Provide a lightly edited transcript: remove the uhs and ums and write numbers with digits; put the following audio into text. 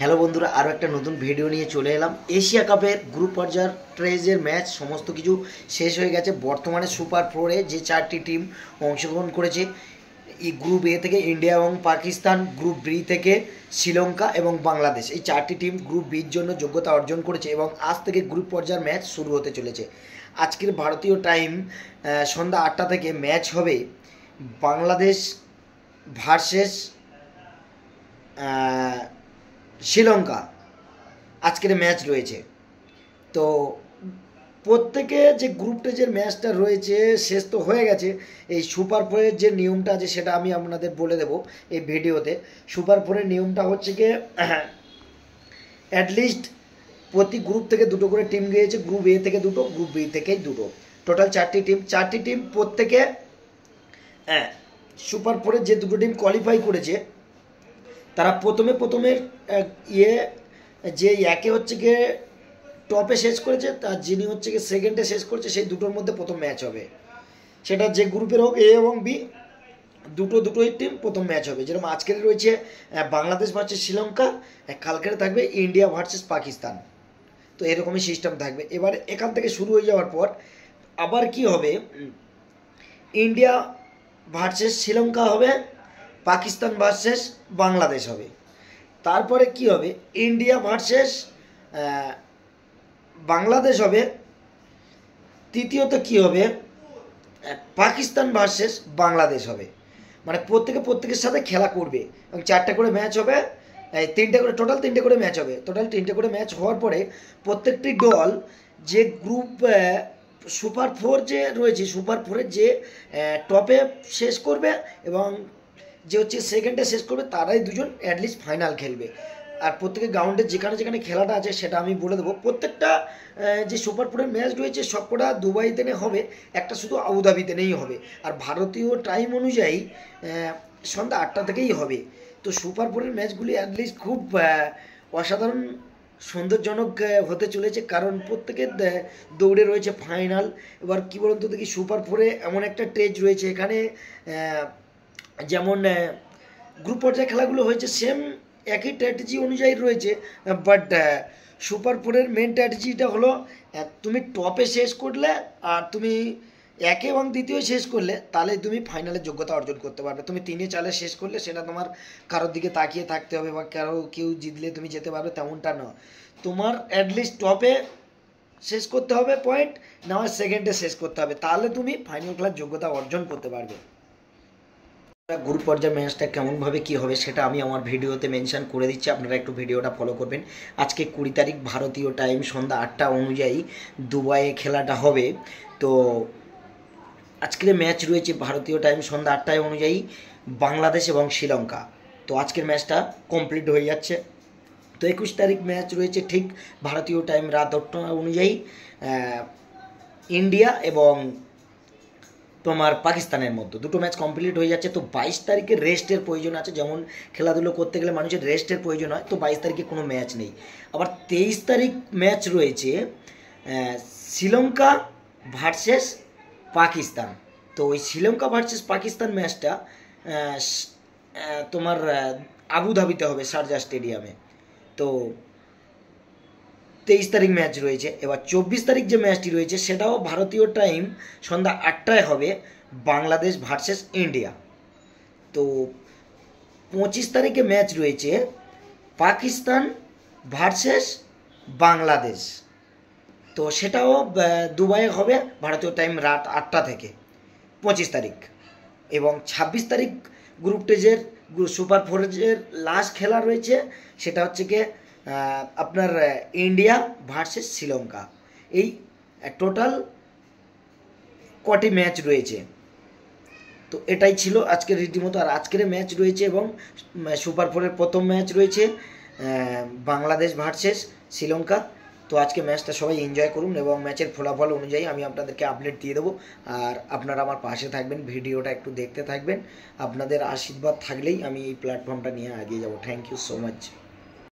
Hello বন্ধুরা, আরও একটা নতুন ভিডিও নিয়ে চলে এলাম। এশিয়া কাপের গ্রুপ পর্যায়ের ট্রেজের ম্যাচ সমস্ত কিছু শেষ হয়ে গেছে। বর্তমানে সুপার ফোরে যে 4টি টিম অংশগ্রহণ করেছে, এই গ্রুপ এ থেকে ইন্ডিয়া এবং পাকিস্তান, গ্রুপ বি থেকে শ্রীলঙ্কা এবং বাংলাদেশ, এই 4টি টিম গ্রুপ বির জন্য যোগ্যতা অর্জন করেছে এবং আজ থেকে গ্রুপ পর্যায়ের ম্যাচ শুরু হতে চলেছে। আজকের ভারতীয় টাইম সন্ধ্যা 8টা থেকে ম্যাচ হবে বাংলাদেশ ভার্সেস শ্রীলঙ্কা। আজকের ম্যাচ রয়েছে। তো প্রত্যেকে যে গ্রুপ স্টেজের ম্যাচটা রয়েছে শেষ তো হয়ে গেছে। এই সুপার ফোরের যে নিয়মটা আছে সেটা আমি আপনাদের বলে দেবো এই ভিডিওতে। সুপার ফোরের নিয়মটা হচ্ছে কি, অ্যাটলিস্ট প্রতি গ্রুপ থেকে দুটো করে টিম গিয়েছে। গ্রুপ এ থেকে দুটো, গ্রুপ বি থেকে দুটো, টোটাল 4টি টিম প্রত্যেকে সুপার ফোরের যে দুটো টিম কোয়ালিফাই করেছে তারা প্রথমে যে একে হচ্ছে গিয়ে টপে শেষ করেছে, তার যিনি হচ্ছে গিয়ে সেকেন্ডে শেষ করেছে, সেই দুটোর মধ্যে প্রথম ম্যাচ হবে। সেটা যে গ্রুপের হোক, এ এবং বি, দুটোই টিম প্রথম ম্যাচ হবে। যেরকম আজকের রয়েছে বাংলাদেশ ভার্সেস শ্রীলঙ্কা, কালকের থাকবে ইন্ডিয়া ভার্সেস পাকিস্তান। তো এরকমই সিস্টেম থাকবে। এবার এখান থেকে শুরু হয়ে যাওয়ার পর আবার কি হবে, ইন্ডিয়া ভার্সেস শ্রীলঙ্কা হবে, পাকিস্তান ভার্সেস বাংলাদেশ হবে। তারপরে কি হবে, ইন্ডিয়া ভার্সেস বাংলাদেশ হবে। তৃতীয়ত কি হবে, পাকিস্তান ভার্সেস বাংলাদেশ হবে। মানে প্রত্যেকের সাথে খেলা করবে এবং 4টা করে ম্যাচ হবে। টোটাল 3টে করে ম্যাচ হবে। টোটাল 3টে করে ম্যাচ হওয়ার পরে প্রত্যেকটি দল যে গ্রুপ সুপার ফোর যে রয়েছে, সুপার ফোরের যে টপে শেষ করবে এবং যে হচ্ছে সেকেন্ডে শেষ করবে, তারাই দুজন অ্যাটলিস্ট ফাইনাল খেলবে। আর প্রত্যেকের গ্রাউন্ডে যেখানে খেলাটা আছে সেটা আমি বলে দেবো। প্রত্যেকটা যে সুপার ফোরের ম্যাচ রয়েছে সবকটা দুবাইতে হবে, একটা শুধু আবুধাবিতে নেই হবে। আর ভারতীয় টাইম অনুযায়ী সন্ধ্যা 8টা থেকেই হবে। তো সুপার ফোরের ম্যাচগুলি অ্যাটলিস্ট খুব অসাধারণ সৌন্দর্যজনক হতে চলেছে, কারণ প্রত্যেকের দৌড়ে রয়েছে ফাইনাল। এবার কী বলুন তো দেখি, সুপার ফোরে এমন একটা স্টেজ রয়েছে, এখানে যেমন গ্রুপ পর্যায়ে খেলাগুলো হয়েছে সেম একই স্ট্র্যাটেজি অনুযায়ী রয়েছে, বাট সুপার ফোরের মেন স্ট্র্যাটেজিটা হলো তুমি টপে শেষ করলে আর তুমি একে এবং দ্বিতীয় শেষ করলে তাহলে তুমি ফাইনালের যোগ্যতা অর্জন করতে পারবে। তুমি 3-4 শেষ করলে সেটা তোমার কারোর দিকে তাকিয়ে থাকতে হবে বা কেউ জিতলে তুমি যেতে পারবে তেমনটা নয়। তোমার অ্যাটলিস্ট টপে শেষ করতে হবে পয়েন্ট, না হয় সেকেন্ডে শেষ করতে হবে, তাহলে তুমি ফাইনাল খেলার যোগ্যতা অর্জন করতে পারবে। গ্রুপ পর্যায়ের ম্যাচটা কেমনভাবে কী হবে সেটা আমি আমার ভিডিওতে মেনশন করে দিচ্ছি, আপনারা একটু ভিডিওটা ফলো করবেন। আজকে 20 তারিখ ভারতীয় টাইম সন্ধ্যা 8টা অনুযায়ী দুবাইয়ে খেলাটা হবে। তো আজকের ম্যাচ রয়েছে ভারতীয় টাইম সন্ধ্যা 8টায় অনুযায়ী বাংলাদেশ এবং শ্রীলঙ্কা। তো আজকের ম্যাচটা কমপ্লিট হয়ে যাচ্ছে। তো 21 তারিখ ম্যাচ রয়েছে ঠিক ভারতীয় টাইম রাত 8টা অনুযায়ী ইন্ডিয়া এবং তোমার পাকিস্তানের মধ্যে। দুটো ম্যাচ কমপ্লিট হয়ে যাচ্ছে। তো 22 তারিখে রেস্টের প্রয়োজন আছে, যেমন খেলাধুলো করতে গেলে মানুষের রেস্টের প্রয়োজন হয়। তো 22 তারিখে কোনো ম্যাচ নেই। আবার 23 তারিখ ম্যাচ রয়েছে শ্রীলঙ্কা ভার্সেস পাকিস্তান। তো ওই শ্রীলঙ্কা ভার্সেস পাকিস্তান ম্যাচটা তোমার আবুধাবিতে হবে, শারজা স্টেডিয়ামে। তো 23 তারিখ ম্যাচ রয়েছে। এবার 24 তারিখ যে ম্যাচটি রয়েছে সেটাও ভারতীয় টাইম সন্ধ্যা 8টায় হবে, বাংলাদেশ ভার্সেস ইন্ডিয়া। তো 25 তারিখে ম্যাচ রয়েছে পাকিস্তান ভার্সেস বাংলাদেশ। তো সেটাও দুবাইয়ে হবে ভারতীয় টাইম রাত 8টা থেকে 25 তারিখ। এবং 26 তারিখ গ্রুপ স্টেজের সুপার ফোরের লাস্ট খেলা রয়েছে, সেটা হচ্ছে গিয়ে আপনার ইন্ডিয়া ভার্সেস শ্রীলঙ্কা। এই টোটাল কটি ম্যাচ রয়েছে। তো এটাই ছিল আজকের রীতিমতো। আর আজকের ম্যাচ রয়েছে এবং সুপার ফোরের প্রথম ম্যাচ রয়েছে বাংলাদেশ ভার্সেস শ্রীলঙ্কা। তো আজকে ম্যাচটা সবাই এনজয় করুন এবং ম্যাচের ফলাফল অনুযায়ী আমি আপনাদেরকে আপডেট দিয়ে দেবো। আর আপনারা আমার পাশে থাকবেন, ভিডিওটা একটু দেখতে থাকবেন। আপনাদের আশীর্বাদ থাকলেই আমি এই প্ল্যাটফর্মটা নিয়ে এগিয়ে যাব। Thank you so much.